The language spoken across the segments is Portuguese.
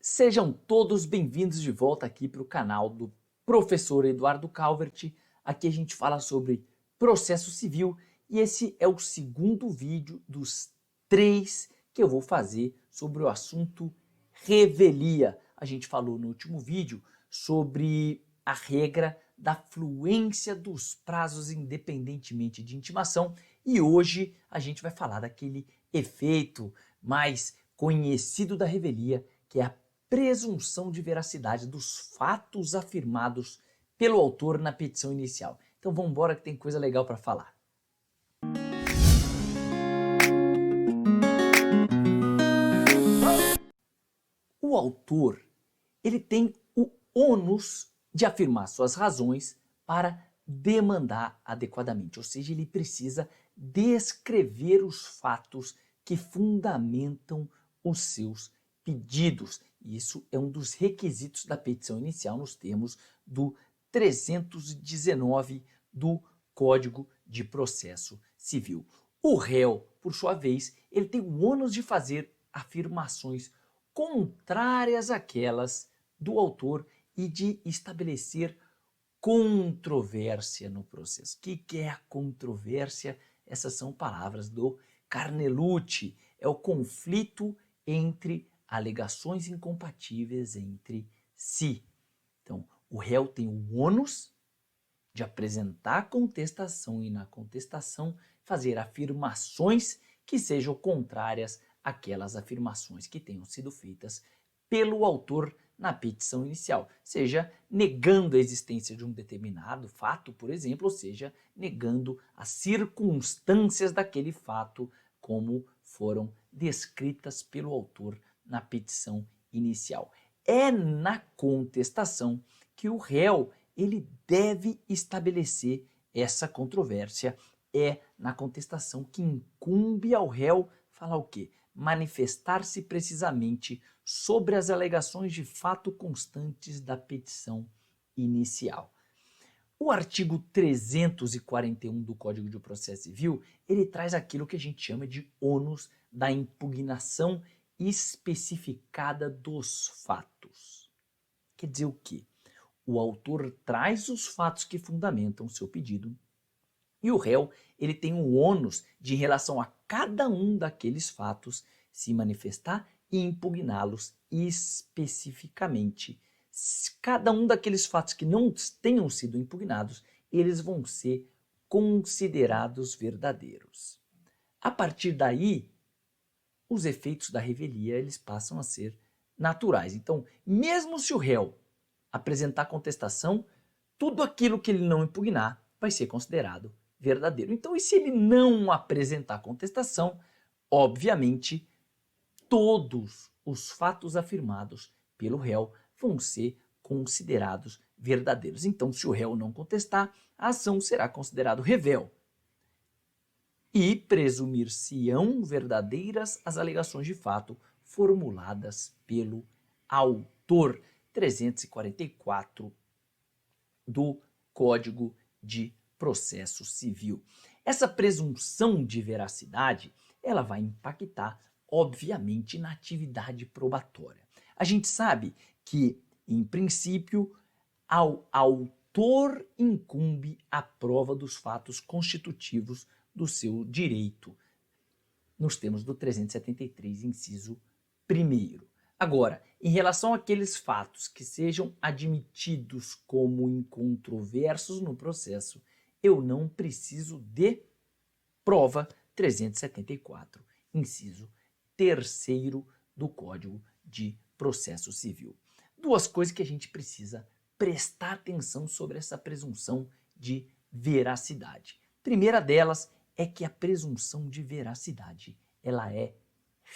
Sejam todos bem-vindos de volta aqui para o canal do professor Eduardo Calvert. Aqui a gente fala sobre processo civil e esse é o segundo vídeo dos 3 que eu vou fazer sobre o assunto revelia. A gente falou no último vídeo sobre a regra da fluência dos prazos independentemente de intimação e hoje a gente vai falar daquele efeito mais conhecido da revelia, que é a presunção de veracidade dos fatos afirmados pelo autor na petição inicial. Então vamos embora que tem coisa legal para falar. O autor, ele tem o ônus de afirmar suas razões para demandar adequadamente, ou seja, ele precisa descrever os fatos que fundamentam os seus pedidos. Isso é um dos requisitos da petição inicial nos termos do 319 do Código de Processo Civil. O réu, por sua vez, ele tem o ônus de fazer afirmações contrárias àquelas do autor e de estabelecer controvérsia no processo. O que é a controvérsia? Essas são palavras do Carnelucci. É o conflito entre alegações incompatíveis entre si. Então, o réu tem o ônus de apresentar a contestação e na contestação fazer afirmações que sejam contrárias àquelas afirmações que tenham sido feitas pelo autor na petição inicial, seja negando a existência de um determinado fato, por exemplo, ou seja, negando as circunstâncias daquele fato como foram descritas pelo autor na petição inicial. É na contestação que o réu ele deve estabelecer essa controvérsia. É na contestação que incumbe ao réu falar o quê? Manifestar-se precisamente sobre as alegações de fato constantes da petição inicial. O artigo 341 do Código de Processo Civil, ele traz aquilo que a gente chama de ônus da impugnação especificada dos fatos. Quer dizer o quê? O autor traz os fatos que fundamentam seu pedido e o réu ele tem o ônus de, em relação a cada um daqueles fatos, se manifestar e impugná-los especificamente. Cada um daqueles fatos que não tenham sido impugnados, eles vão ser considerados verdadeiros. A partir daí, os efeitos da revelia eles passam a ser naturais. Então, mesmo se o réu apresentar contestação, tudo aquilo que ele não impugnar vai ser considerado verdadeiro. Então, e se ele não apresentar contestação, obviamente, todos os fatos afirmados pelo réu vão ser considerados verdadeiros. Então, se o réu não contestar, a ação será considerada revel. E presumir-se-ão verdadeiras as alegações de fato formuladas pelo autor. 344 do Código de Processo Civil. Essa presunção de veracidade, ela vai impactar, obviamente, na atividade probatória. A gente sabe que, em princípio, ao autor incumbe a prova dos fatos constitutivos do seu direito, nos termos do 373, inciso 1º. Agora, em relação àqueles fatos que sejam admitidos como incontroversos no processo, eu não preciso de prova. 374, inciso 3º do Código de Processo Civil. Duas coisas que a gente precisa prestar atenção sobre essa presunção de veracidade. Primeira delas é que a presunção de veracidade, ela é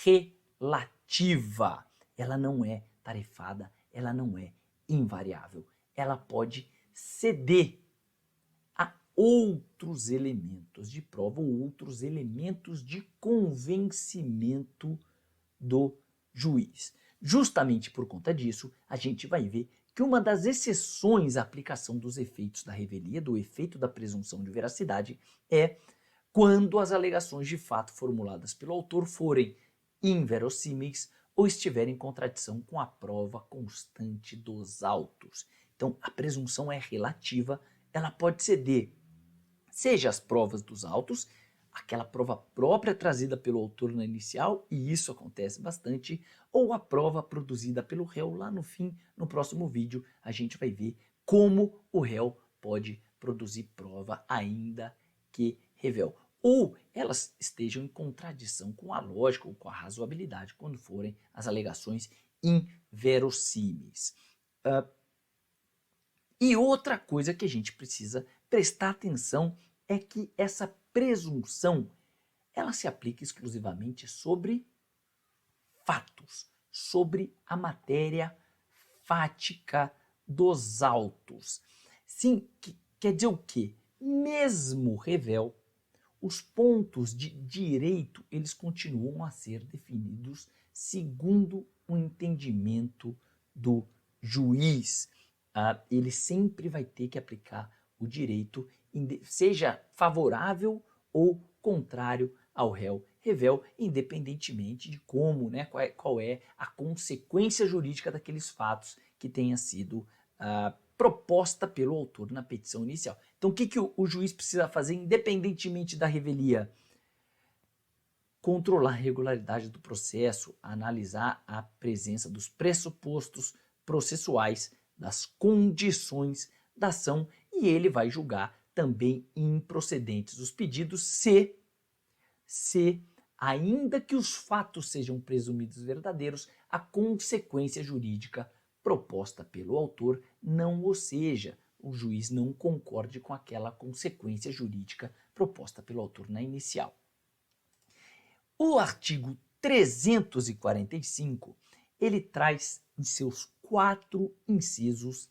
relativa. Ela não é tarefada, ela não é invariável. Ela pode ceder a outros elementos de prova ou outros elementos de convencimento do juiz. Justamente por conta disso, a gente vai ver que uma das exceções à aplicação dos efeitos da revelia, do efeito da presunção de veracidade, é quando as alegações de fato formuladas pelo autor forem inverossímeis ou estiver em contradição com a prova constante dos autos. Então, a presunção é relativa, ela pode ceder, seja as provas dos autos, aquela prova própria trazida pelo autor na inicial, e isso acontece bastante, ou a prova produzida pelo réu lá no fim. No próximo vídeo a gente vai ver como o réu pode produzir prova ainda que revel, ou elas estejam em contradição com a lógica ou com a razoabilidade quando forem as alegações inverossímeis. E outra coisa que a gente precisa prestar atenção é que essa presunção, ela se aplica exclusivamente sobre fatos, sobre a matéria fática dos autos. Sim, quer dizer o quê? Mesmo revel, os pontos de direito, eles continuam a ser definidos segundo o entendimento do juiz. Ele sempre vai ter que aplicar o direito, seja favorável ou contrário ao réu revel, independentemente de como, né, qual é a consequência jurídica daqueles fatos que tenha sido proposta pelo autor na petição inicial. Então, o que o juiz precisa fazer, independentemente da revelia? Controlar a regularidade do processo, analisar a presença dos pressupostos processuais, das condições da ação, e ele vai julgar também improcedentes os pedidos se ainda que os fatos sejam presumidos verdadeiros, a consequência jurídica proposta pelo autor não o seja, o juiz não concorde com aquela consequência jurídica proposta pelo autor na inicial. O artigo 345, ele traz em seus 4 incisos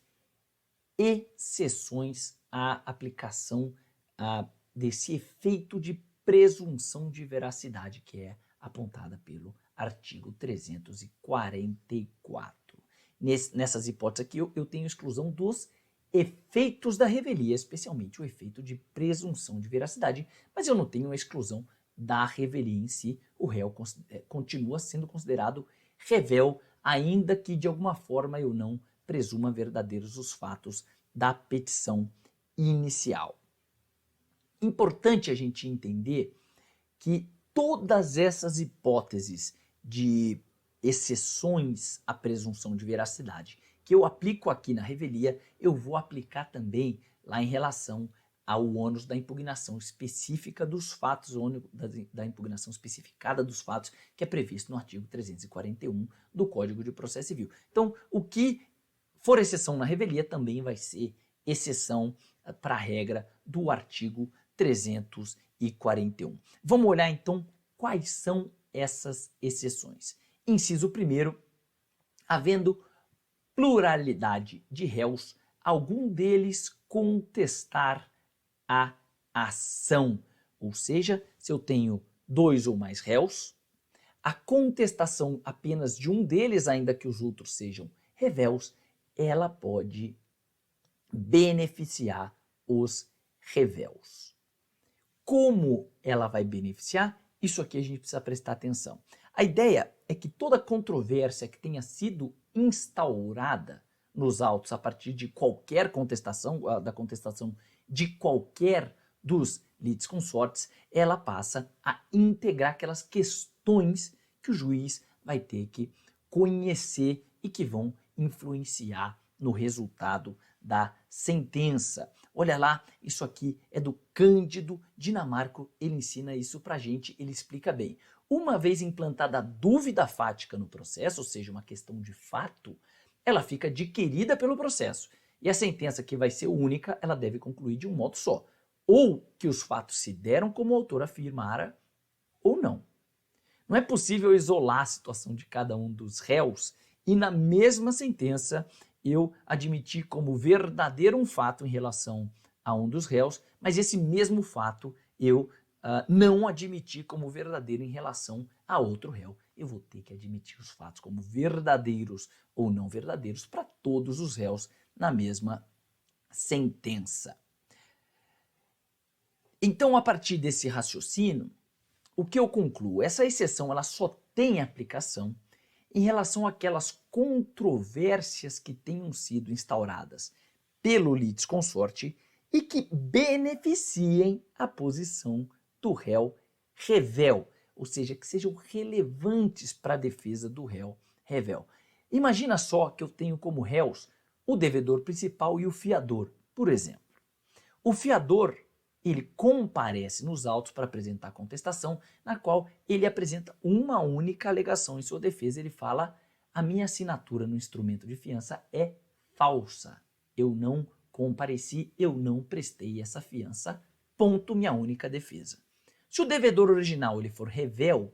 exceções à aplicação desse efeito de presunção de veracidade que é apontada pelo artigo 344. Nessas hipóteses aqui eu tenho exclusão dos efeitos da revelia, especialmente o efeito de presunção de veracidade, mas eu não tenho a exclusão da revelia em si. O réu continua sendo considerado revel, ainda que de alguma forma eu não presuma verdadeiros os fatos da petição inicial. Importante a gente entender que todas essas hipóteses de exceções à presunção de veracidade que eu aplico aqui na revelia, eu vou aplicar também lá em relação ao ônus da impugnação específica dos fatos, ônus da impugnação especificada dos fatos, que é previsto no artigo 341 do Código de Processo Civil. Então, o que for exceção na revelia também vai ser exceção para a regra do artigo 341. Vamos olhar então quais são essas exceções. Inciso 1º, havendo pluralidade de réus, algum deles contestar a ação. Ou seja, se eu tenho 2 ou mais réus, a contestação apenas de um deles, ainda que os outros sejam revéus, ela pode beneficiar os revéus. Como ela vai beneficiar? Isso aqui a gente precisa prestar atenção. A ideia é que toda controvérsia que tenha sido instaurada nos autos a partir de qualquer contestação, da contestação de qualquer dos litisconsortes, ela passa a integrar aquelas questões que o juiz vai ter que conhecer e que vão influenciar no resultado da sentença. Olha lá, isso aqui é do Cândido Dinamarco, ele ensina isso pra gente, ele explica bem. Uma vez implantada a dúvida fática no processo, ou seja, uma questão de fato, ela fica adquirida pelo processo. E a sentença, que vai ser única, ela deve concluir de um modo só. Ou que os fatos se deram como o autor afirmara, ou não. Não é possível isolar a situação de cada um dos réus e na mesma sentença eu admitir como verdadeiro um fato em relação a um dos réus, mas esse mesmo fato eu não admitir como verdadeiro em relação a outro réu. Eu vou ter que admitir os fatos como verdadeiros ou não verdadeiros para todos os réus na mesma sentença. Então, a partir desse raciocínio, o que eu concluo? Essa exceção ela só tem aplicação em relação àquelas controvérsias que tenham sido instauradas pelo litisconsorte e que beneficiem a posição do réu revel, ou seja, que sejam relevantes para a defesa do réu revel. Imagina só que eu tenho como réus o devedor principal e o fiador, por exemplo. O fiador, ele comparece nos autos para apresentar a contestação, na qual ele apresenta uma única alegação em sua defesa. Ele fala: a minha assinatura no instrumento de fiança é falsa. Eu não compareci, eu não prestei essa fiança. Ponto, minha única defesa. Se o devedor original ele for revel,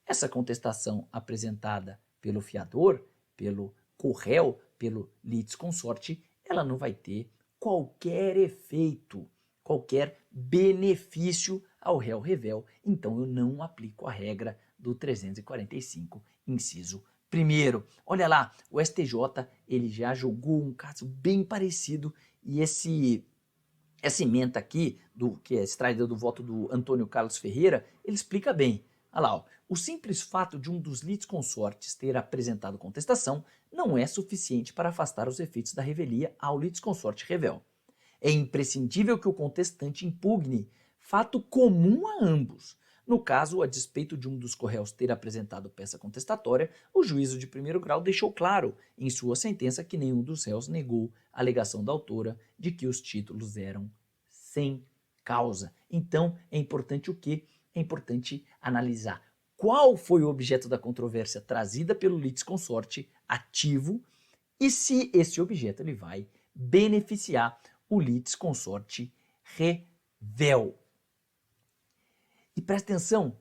essa contestação apresentada pelo fiador, pelo corréu, pelo litisconsorte, ela não vai ter qualquer efeito, qualquer benefício ao réu revel. Então eu não aplico a regra do 345, inciso 1º. Olha lá, o STJ ele já julgou um caso bem parecido e essa ementa aqui, que é extraída do voto do Antônio Carlos Ferreira, ele explica bem. Olha lá, ó, o simples fato de um dos litisconsortes ter apresentado contestação não é suficiente para afastar os efeitos da revelia ao litisconsorte revel. É imprescindível que o contestante impugne fato comum a ambos. No caso, a despeito de um dos corréus ter apresentado peça contestatória, o juízo de primeiro grau deixou claro em sua sentença que nenhum dos réus negou a alegação da autora de que os títulos eram sem causa. Então, é importante o quê? É importante analisar qual foi o objeto da controvérsia trazida pelo litisconsorte ativo e se esse objeto ele vai beneficiar o litisconsorte revel. E presta atenção,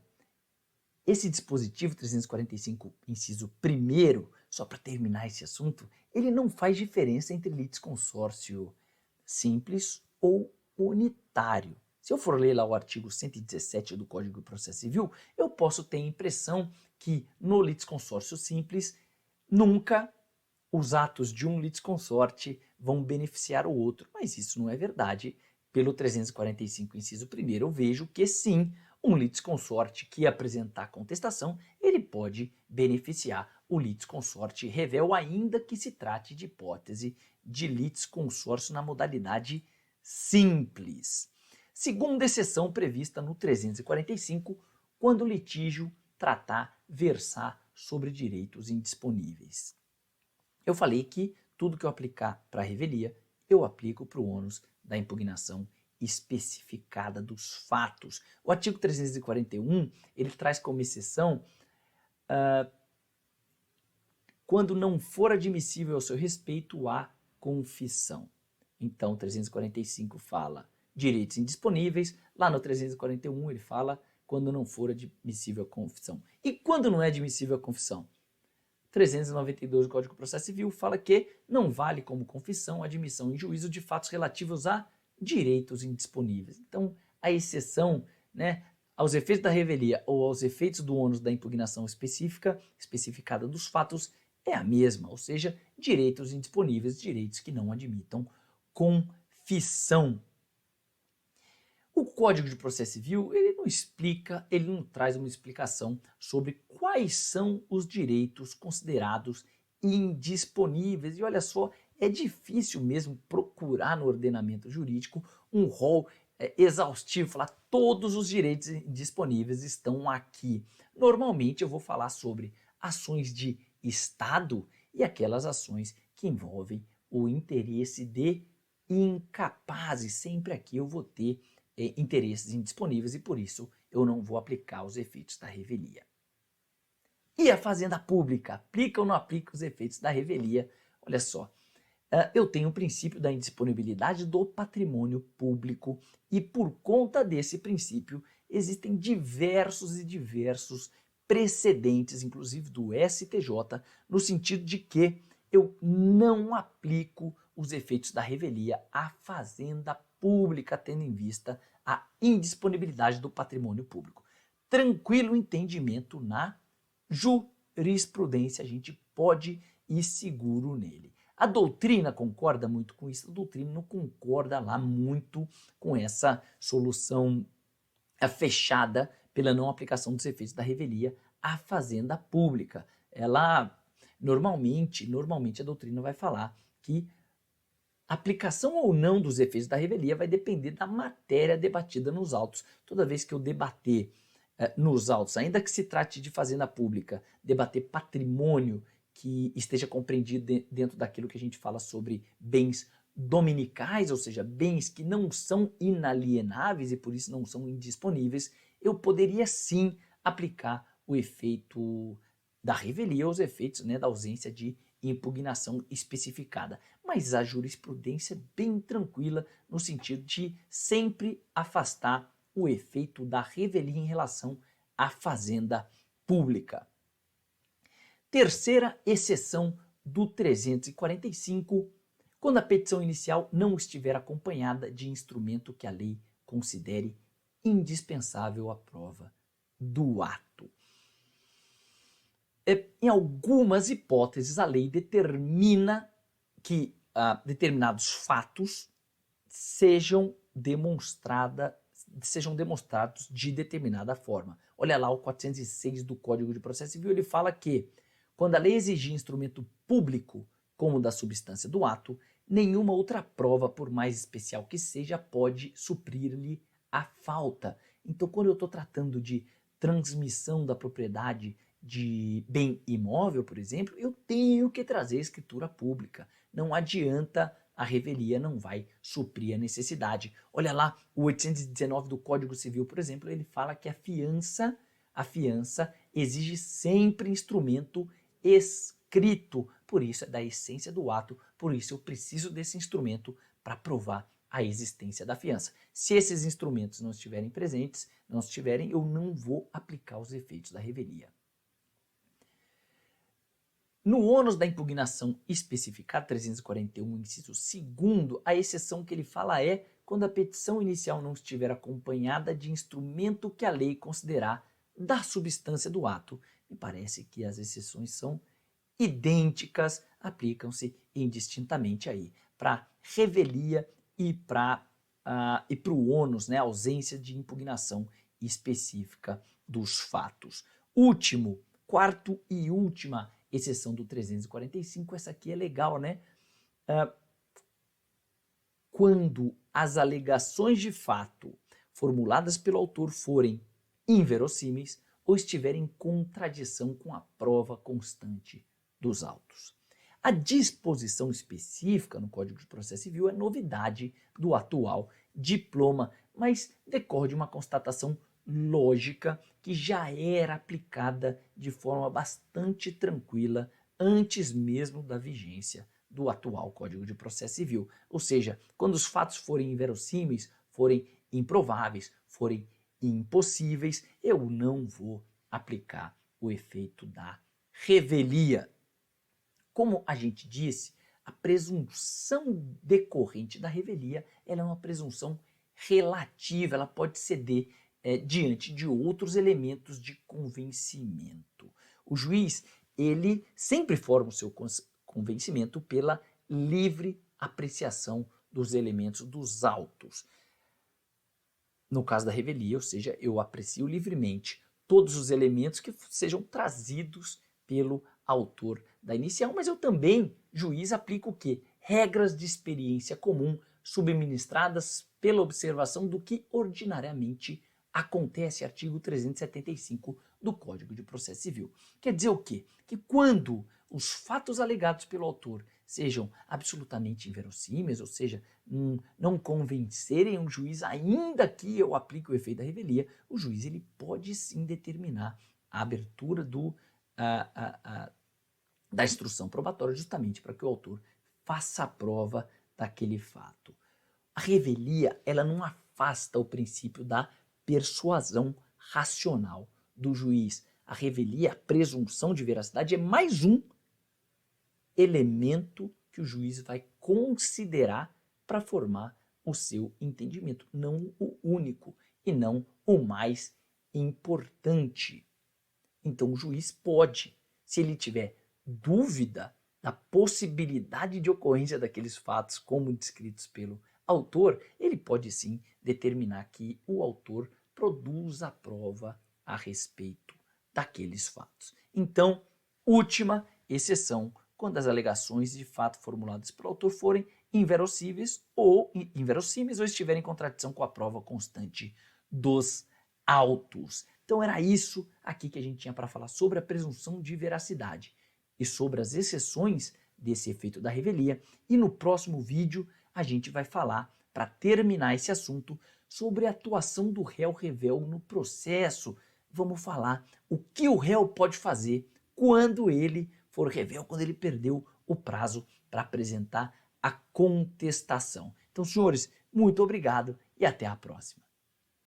esse dispositivo 345, inciso 1º, só para terminar esse assunto, ele não faz diferença entre litisconsórcio simples ou unitário. Se eu for ler lá o artigo 117 do Código de Processo Civil, eu posso ter a impressão que no litisconsórcio simples, nunca os atos de um litisconsorte vão beneficiar o outro. Mas isso não é verdade. Pelo 345, inciso 1º, eu vejo que sim, um litisconsorte que apresentar contestação, ele pode beneficiar o litisconsorte revel, ainda que se trate de hipótese de litisconsórcio na modalidade simples. Segunda exceção prevista no 345, quando o litígio versar sobre direitos indisponíveis. Eu falei que tudo que eu aplicar para a revelia, eu aplico para o ônus da impugnação especificada dos fatos. O artigo 341, ele traz como exceção quando não for admissível ao seu respeito a confissão. Então, 345 fala direitos indisponíveis, lá no 341 ele fala quando não for admissível a confissão. E quando não é admissível a confissão? 392 do Código de Processo Civil fala que não vale como confissão a admissão em juízo de fatos relativos a direitos indisponíveis. Então, a exceção, aos efeitos da revelia ou aos efeitos do ônus da impugnação especificada dos fatos, é a mesma, ou seja, direitos indisponíveis, direitos que não admitam confissão. O Código de Processo Civil, ele não traz uma explicação sobre quais são os direitos considerados indisponíveis. E olha só, é difícil mesmo procurar no ordenamento jurídico um rol exaustivo, falar todos os direitos disponíveis estão aqui. Normalmente eu vou falar sobre ações de Estado e aquelas ações que envolvem o interesse de incapazes. Sempre aqui eu vou ter interesses indisponíveis e por isso eu não vou aplicar os efeitos da revelia. E a fazenda pública, aplica ou não aplica os efeitos da revelia? Olha só, eu tenho o princípio da indisponibilidade do patrimônio público e por conta desse princípio existem diversos precedentes, inclusive do STJ, no sentido de que eu não aplico os efeitos da revelia à fazenda pública, tendo em vista a indisponibilidade do patrimônio público. Tranquilo entendimento na jurisprudência, a gente pode ir seguro nele. A doutrina concorda muito com isso, a doutrina não concorda lá muito com essa solução fechada pela não aplicação dos efeitos da revelia à fazenda pública. ela normalmente a doutrina vai falar que a aplicação ou não dos efeitos da revelia vai depender da matéria debatida nos autos. Toda vez que eu debater nos autos, ainda que se trate de fazenda pública, debater patrimônio que esteja compreendido dentro daquilo que a gente fala sobre bens dominicais, ou seja, bens que não são inalienáveis e por isso não são indisponíveis, eu poderia sim aplicar o efeito da revelia, os efeitos, né, da ausência de impugnação especificada. Mas a jurisprudência é bem tranquila no sentido de sempre afastar o efeito da revelia em relação à fazenda pública. Terceira exceção do 345, quando a petição inicial não estiver acompanhada de instrumento que a lei considere indispensável à prova do ato. Em algumas hipóteses, a lei determina que determinados fatos sejam demonstrados de determinada forma. Olha lá o 406 do Código de Processo Civil, ele fala que quando a lei exigir instrumento público como da substância do ato, nenhuma outra prova, por mais especial que seja, pode suprir-lhe a falta. Então, quando eu estou tratando de transmissão da propriedade de bem imóvel, por exemplo, eu tenho que trazer escritura pública. Não adianta, a revelia não vai suprir a necessidade. Olha lá, o 819 do Código Civil, por exemplo, ele fala que a fiança exige sempre instrumento escrito. Por isso é da essência do ato, por isso eu preciso desse instrumento para provar a existência da fiança. Se esses instrumentos não estiverem presentes, eu não vou aplicar os efeitos da revelia. No ônus da impugnação especificado, 341, inciso 2º, a exceção que ele fala é quando a petição inicial não estiver acompanhada de instrumento que a lei considerar da substância do ato. Me parece que as exceções são idênticas, aplicam-se indistintamente aí para revelia e para o ônus, né, a ausência de impugnação específica dos fatos. Quarto e última exceção do 345, essa aqui é legal, né? Quando as alegações de fato formuladas pelo autor forem inverossímeis ou estiverem em contradição com a prova constante dos autos. A disposição específica no Código de Processo Civil é novidade do atual diploma, mas decorre de uma constatação lógica que já era aplicada de forma bastante tranquila antes mesmo da vigência do atual Código de Processo Civil. Ou seja, quando os fatos forem inverossímeis, forem improváveis, forem impossíveis, eu não vou aplicar o efeito da revelia. Como a gente disse, a presunção decorrente da revelia ela é uma presunção relativa, ela pode ceder diante de outros elementos de convencimento. O juiz, ele sempre forma o seu convencimento pela livre apreciação dos elementos dos autos. No caso da revelia, ou seja, eu aprecio livremente todos os elementos que sejam trazidos pelo autor da inicial, mas eu também, juiz, aplico o quê? Regras de experiência comum subministradas pela observação do que ordinariamente acontece, artigo 375 do Código de Processo Civil. Quer dizer o quê? Que quando os fatos alegados pelo autor sejam absolutamente inverossímeis, ou seja, não convencerem um juiz, ainda que eu aplique o efeito da revelia, o juiz ele pode sim determinar a abertura da instrução probatória justamente para que o autor faça a prova daquele fato. A revelia, ela não afasta o princípio da persuasão racional do juiz. A revelia, a presunção de veracidade, é mais um elemento que o juiz vai considerar para formar o seu entendimento, não o único e não o mais importante. Então o juiz pode, se ele tiver dúvida da possibilidade de ocorrência daqueles fatos como descritos pelo autor, ele pode sim determinar que o autor produza a prova a respeito daqueles fatos. Então, Última exceção, quando as alegações de fato formuladas pelo autor forem inverossímeis ou estiverem em contradição com a prova constante dos autos. Então era isso aqui que a gente tinha para falar sobre a presunção de veracidade e sobre as exceções desse efeito da revelia. E no próximo vídeo a gente vai falar, para terminar esse assunto, sobre a atuação do réu revel no processo. Vamos falar o que o réu pode fazer quando ele for revel, quando ele perdeu o prazo para apresentar a contestação. Então, senhores, muito obrigado e até a próxima.